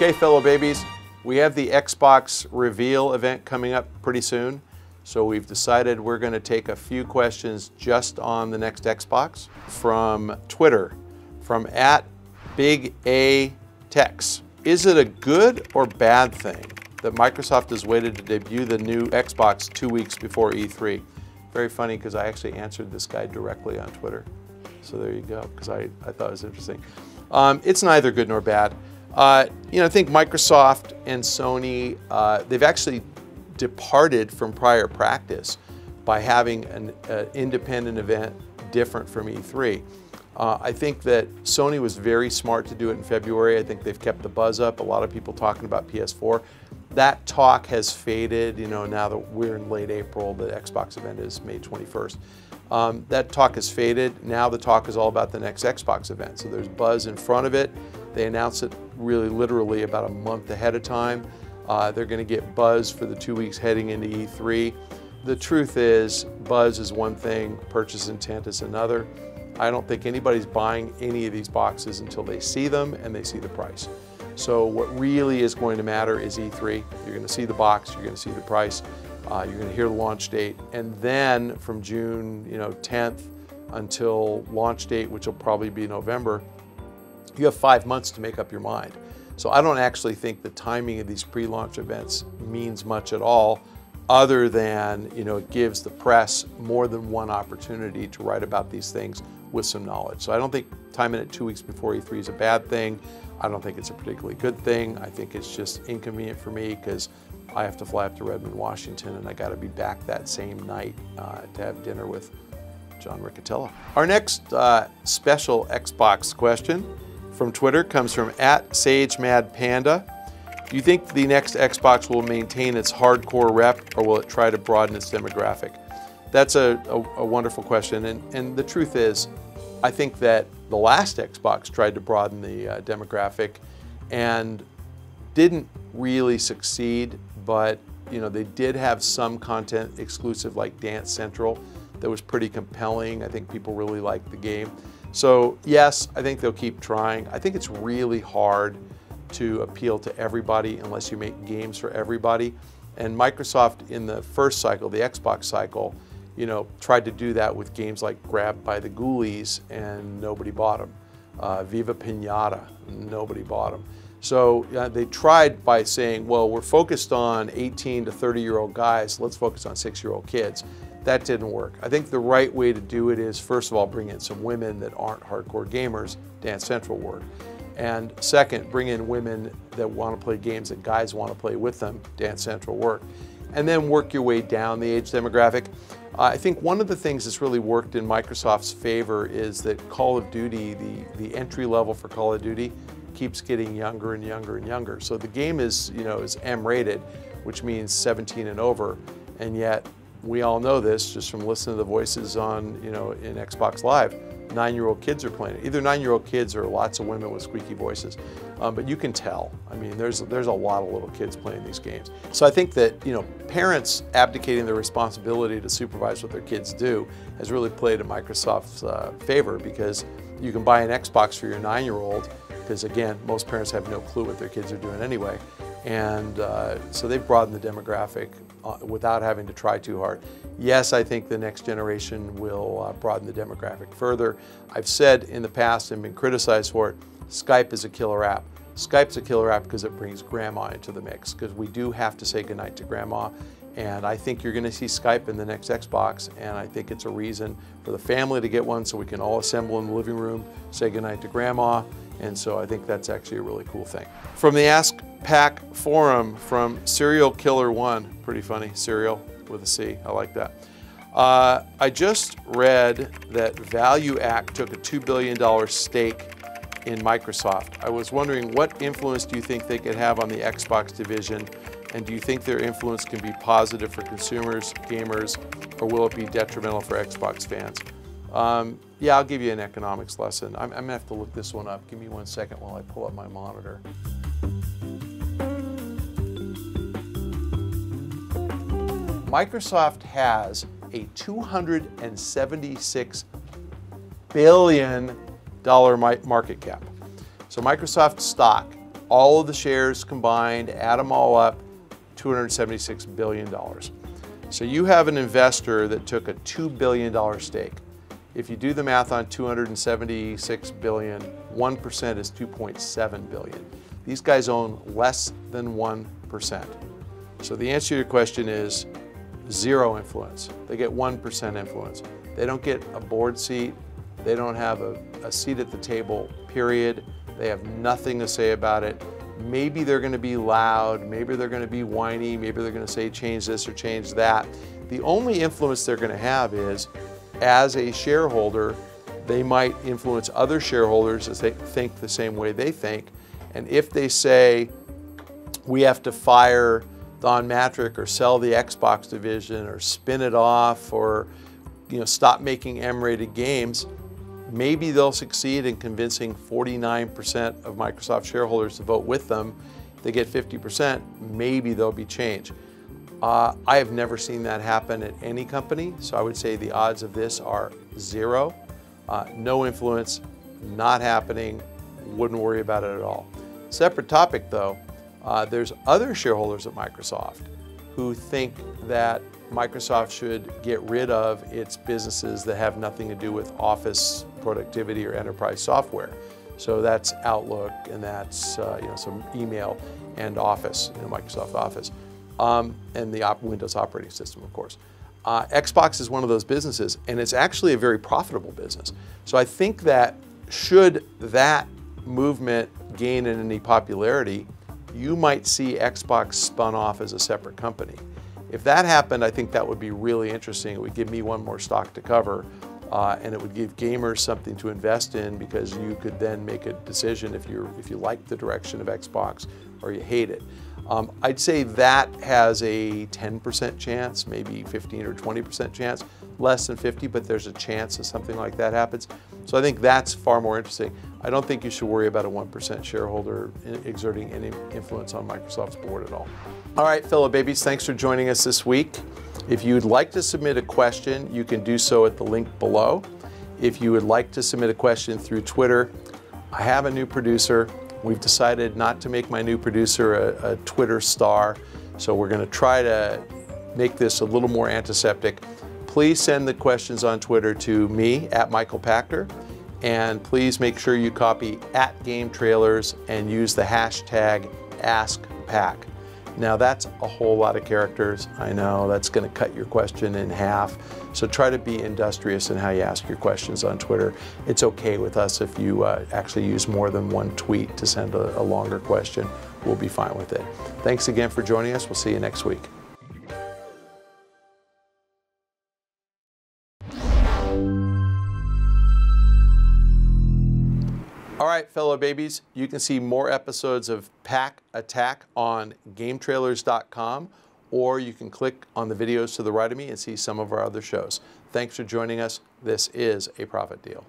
Okay, fellow babies, we have the Xbox reveal event coming up pretty soon. So we've decided we're going to take a few questions just on the next Xbox from Twitter, from @BigATex. Is it a good or bad thing that Microsoft has waited to debut the new Xbox 2 weeks before E3? Very funny, because I actually answered this guy directly on Twitter. So there you go, because I thought it was interesting. It's neither good nor bad. I think Microsoft and Sony, they've actually departed from prior practice by having an independent event different from E3. I think that Sony was very smart to do it in February. I think they've kept the buzz up. A lot of people talking about PS4. That talk has faded, now that we're in late April. The Xbox event is May 21st. That talk has faded. Now the talk is all about the next Xbox event. So there's buzz in front of it. They announce it really literally about a month ahead of time. They're going to get buzz for the 2 weeks heading into E3. The truth is, buzz is one thing, purchase intent is another. I don't think anybody's buying any of these boxes until they see them and they see the price. So what really is going to matter is E3. You're going to see the box, you're going to see the price, you're going to hear the launch date, and then from June 10th until launch date, which will probably be November, you have 5 months to make up your mind. So I don't actually think the timing of these pre-launch events means much at all, other than it gives the press more than one opportunity to write about these things with some knowledge. So I don't think timing it 2 weeks before E3 is a bad thing. I don't think it's a particularly good thing. I think it's just inconvenient for me because I have to fly up to Redmond, Washington, and I got to be back that same night to have dinner with John Riccitiello. Our next special Xbox question from Twitter comes from @SageMadPanda. Do you think the next Xbox will maintain its hardcore rep, or will it try to broaden its demographic? That's a wonderful question, and the truth is, I think that the last Xbox tried to broaden the demographic and didn't really succeed, but they did have some content exclusive like Dance Central that was pretty compelling. I think people really liked the game. So yes, I think they'll keep trying. I think it's really hard to appeal to everybody unless you make games for everybody. And Microsoft in the first cycle, the Xbox cycle, tried to do that with games like Grabbed by the Ghoulies, and nobody bought them. Viva Pinata, nobody bought them. So they tried by saying, well, we're focused on 18 to 30-year-old guys, let's focus on 6-year-old kids. That didn't work. I think the right way to do it is, first of all, bring in some women that aren't hardcore gamers, Dance Central worked. And second, bring in women that want to play games that guys want to play with them, Dance Central worked. And then work your way down the age demographic. I think one of the things that's really worked in Microsoft's favor is that Call of Duty, the entry level for Call of Duty, keeps getting younger and younger and younger. So the game is M-rated, which means 17 and over, and yet we all know this just from listening to the voices on in Xbox Live. 9-year-old kids are playing it. Either 9-year-old kids or lots of women with squeaky voices. But you can tell. I mean, there's a lot of little kids playing these games. So I think that parents abdicating their responsibility to supervise what their kids do has really played in Microsoft's favor, because you can buy an Xbox for your 9-year-old, because again, most parents have no clue what their kids are doing anyway. And so they've broadened the demographic without having to try too hard. Yes, I think the next generation will broaden the demographic further. I've said in the past and been criticized for it, Skype is a killer app. Skype's a killer app because it brings grandma into the mix, because we do have to say goodnight to grandma. And I think you're going to see Skype in the next Xbox, and I think it's a reason for the family to get one so we can all assemble in the living room, say goodnight to grandma. And so I think that's actually a really cool thing. From the Ask Pack forum, from Serial Killer 1, pretty funny, Serial with a C, I like that. I just read that Value Act took a $2 billion stake in Microsoft. I was wondering, what influence do you think they could have on the Xbox division, and do you think their influence can be positive for consumers, gamers, or will it be detrimental for Xbox fans? Yeah, I'll give you an economics lesson. I'm gonna have to look this one up. Give me 1 second while I pull up my monitor. Microsoft has a $276 billion market cap. So Microsoft stock all of the shares combined, add them all up, $276 billion. So you have an investor that took a $2 billion stake. If you do the math on 276 billion, 1% is 2.7 billion. These guys own less than 1%. So the answer to your question is zero influence. They get 1% influence. They don't get a board seat. They don't have a seat at the table, period. They have nothing to say about it. Maybe they're going to be loud, maybe they're going to be whiny, maybe they're going to say change this or change that. The only influence they're going to have is, as a shareholder, they might influence other shareholders as they think the same way they think. And if they say, we have to fire Don Matrick or sell the Xbox division or spin it off or stop making M-rated games, maybe they'll succeed in convincing 49% of Microsoft shareholders to vote with them. If they get 50%, maybe there'll be change. I have never seen that happen at any company, so I would say the odds of this are zero. No influence, not happening, wouldn't worry about it at all. Separate topic though, there's other shareholders at Microsoft who think that Microsoft should get rid of its businesses that have nothing to do with office productivity or enterprise software. So that's Outlook, and that's some email and Office, Microsoft Office, and the Windows operating system, of course. Xbox is one of those businesses, and it's actually a very profitable business. So I think that should that movement gain in any popularity, you might see Xbox spun off as a separate company. If that happened, I think that would be really interesting. It would give me one more stock to cover, and it would give gamers something to invest in, because you could then make a decision if you like the direction of Xbox or you hate it. I'd say that has a 10% chance, maybe 15 or 20% chance, less than 50, but there's a chance that something like that happens. So I think that's far more interesting. I don't think you should worry about a 1% shareholder exerting any influence on Microsoft's board at all. All right, fellow babies, thanks for joining us this week. If you'd like to submit a question, you can do so at the link below. If you would like to submit a question through Twitter, I have a new producer. We've decided not to make my new producer a Twitter star, so we're going to try to make this a little more antiseptic. Please send the questions on Twitter to me, @MichaelPachter, and please make sure you copy @GameTrailers and use the hashtag AskPack. Now that's a whole lot of characters. I know that's going to cut your question in half. So try to be industrious in how you ask your questions on Twitter. It's okay with us if you actually use more than one tweet to send a longer question. We'll be fine with it. Thanks again for joining us. We'll see you next week. All right, fellow babies, you can see more episodes of Pach-Attack on GameTrailers.com, or you can click on the videos to the right of me and see some of our other shows. Thanks for joining us. This is a profit deal.